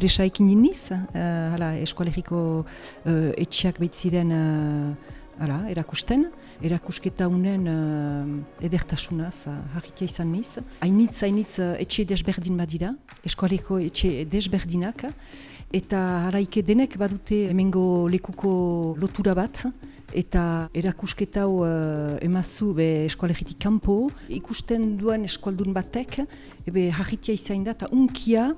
interesa ekin diniz, eskualeriko etxeak behitziren erakusketa unen edertasunaz harritia izan niz. Hainitz etxe desberdin badira, eskualeriko etxe desberdinak, eta haraike denek badute hemengo lekuko lotura bat, eta erakusketa hau emazu eskualeritik kanpo, ikusten duen eskualdun batek, harritia izan da, eta unkia,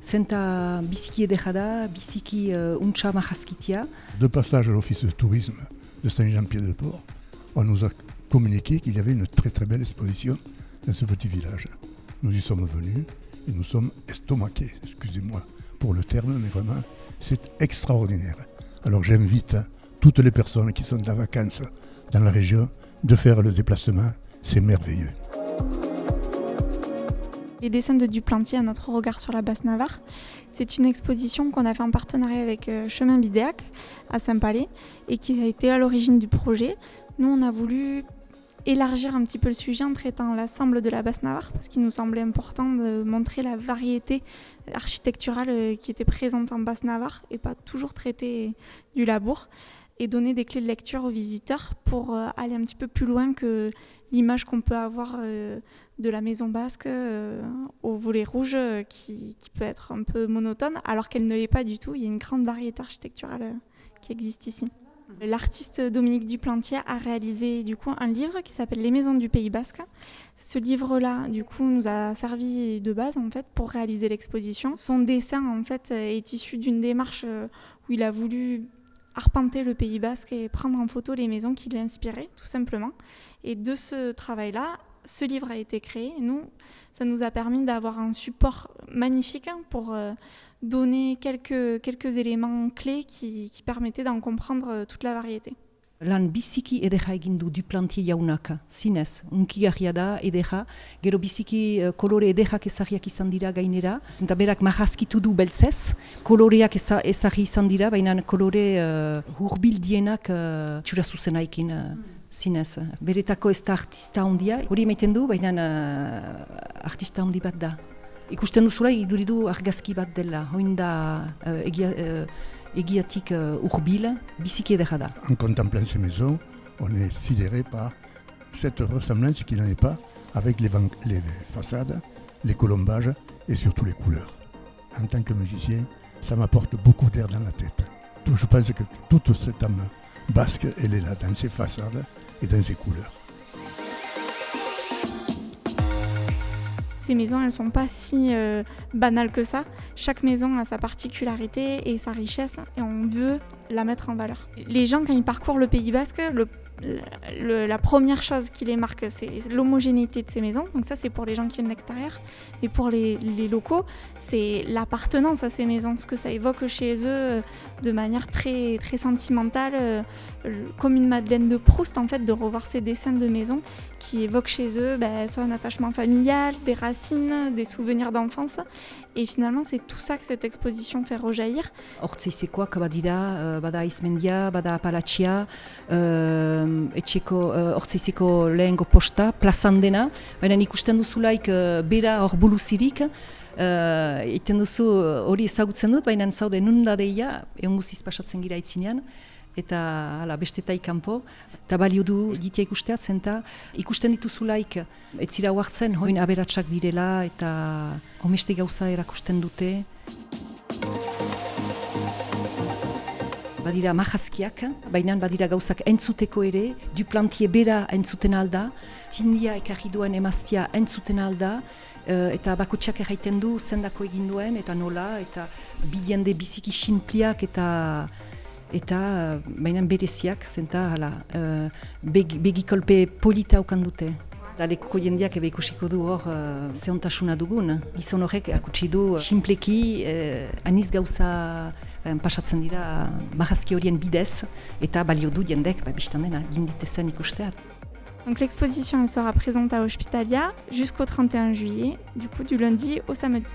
zenta biziki edera da, biziki untsa mahazkitia. De passage à l'office de tourisme de Saint-Jean-Pied-de-Port, on nous a communiqué qu'il y avait une très très belle exposition dans ce petit village. Nous y sommes venus et nous sommes estomaqués, excusez-moi pour le terme, mais vraiment c'est extraordinaire. Alors j'invite toutes les personnes qui sont en vacances dans la région de faire le déplacement, c'est merveilleux. Les dessins de Duplantier à notre regard sur la Basse-Navarre, c'est une exposition qu'on a fait en partenariat avec Chemin Bidéac à Saint-Palais et qui a été à l'origine du projet. Nous, on a voulu élargir un petit peu le sujet en traitant l'ensemble de la Basse-Navarre parce qu'il nous semblait important de montrer la variété architecturale qui était présente en Basse-Navarre et pas toujours traiter du labour, et donner des clés de lecture aux visiteurs pour aller un petit peu plus loin que l'image qu'on peut avoir de la maison basque au volet rouge qui peut être un peu monotone alors qu'elle ne l'est pas du tout. Il y a une grande variété architecturale qui existe ici. L'artiste Dominique Duplantier a réalisé du coup un livre qui s'appelle Les Maisons du Pays Basque. Ce livre-là, du coup, nous a servi de base en fait pour réaliser l'exposition. Son dessin en fait est issu d'une démarche où il a voulu arpenter le Pays Basque et prendre en photo les maisons qui l'inspiraient, tout simplement. Et de ce travail-là, ce livre a été créé. Et nous, ça nous a permis d'avoir un support magnifique pour donner quelques éléments clés qui permettaient d'en comprendre toute la variété. Lan biziki edera egin du Duplantier jaunak, zinez, unkigarria da edera, gero biziki kolore ederrak ezarriak izan dira gainera, zenta berak marrazkitu du beltzez, koloreak ezarri izan dira, baina kolore hurbildienak txura zuzenaikin zinez. Beretako ez da artista handia, hori emaiten du, baina artista handi bat da. Ikusten duzula iduridu argazki bat dela, hoin da egiatik urbil, biziki edera da. En contemplant ces maisons, on est sidéré par cette ressemblance qu'il n'en est pas avec les façades, les colombages et surtout les couleurs. En tant que musicien, ça m'apporte beaucoup d'air dans la tête. Je pense que toute cette âme basque, elle est là, dans ses façades et dans ses couleurs. Ces maisons, elles ne sont pas si banales que ça. Chaque maison a sa particularité et sa richesse et on veut la mettre en valeur. Les gens, quand ils parcourent le Pays Basque, la première chose qui les marque, c'est l'homogénéité de ces maisons. Donc ça, c'est pour les gens qui viennent de l'extérieur. Et pour les locaux, c'est l'appartenance à ces maisons, ce que ça évoque chez eux de manière très, très sentimentale, comme une Madeleine de Proust, en fait, de revoir ces dessins de maisons qui évoquent chez eux soit un attachement familial, des racines, des souvenirs d'enfance. Et finalement, c'est tout ça que cette exposition fait rejaillir. Hortzeizekoak badira, bada Izmendia, bada Apalatxia, etxeko Hortzeizeko lehengo posta, plazan dena, baina ikusten duzulaik bera hor buluzirik, iten duzu hori ezagutzen dut, baina zaude nunda deia, egon guziz pasatzen gira itzinean, eta bestetaik kanpo, eta balio du egitea ikusteat, zenta ikusten dituzulaik ez zira huartzen, hoin aberatsak direla, eta homeste gauza erakusten dute. Badira mahazkiak, baina badira gauzak entzuteko ere, Duplantier bera entzuten alda, tindia ekarri duen emaztia entzuten alda, eta bakotxak erraiten du zendako egin duen, eta nola, eta bidiende biziki sinpliak eta baina bereziak, zenta begikolpe polita aukan dute. Lekuko jendeak ikusiko du hor zehontasuna dugun. Gizon horrek akutsi du sinpleki aniz gauza pasatzen dira marrazki horien bidez eta balio du jendek bistan dena jinditezen ikusteat. Donc l'exposition elle sera présente à Hospitalia jusqu'au 31 juillet, du coup du lundi au samedi.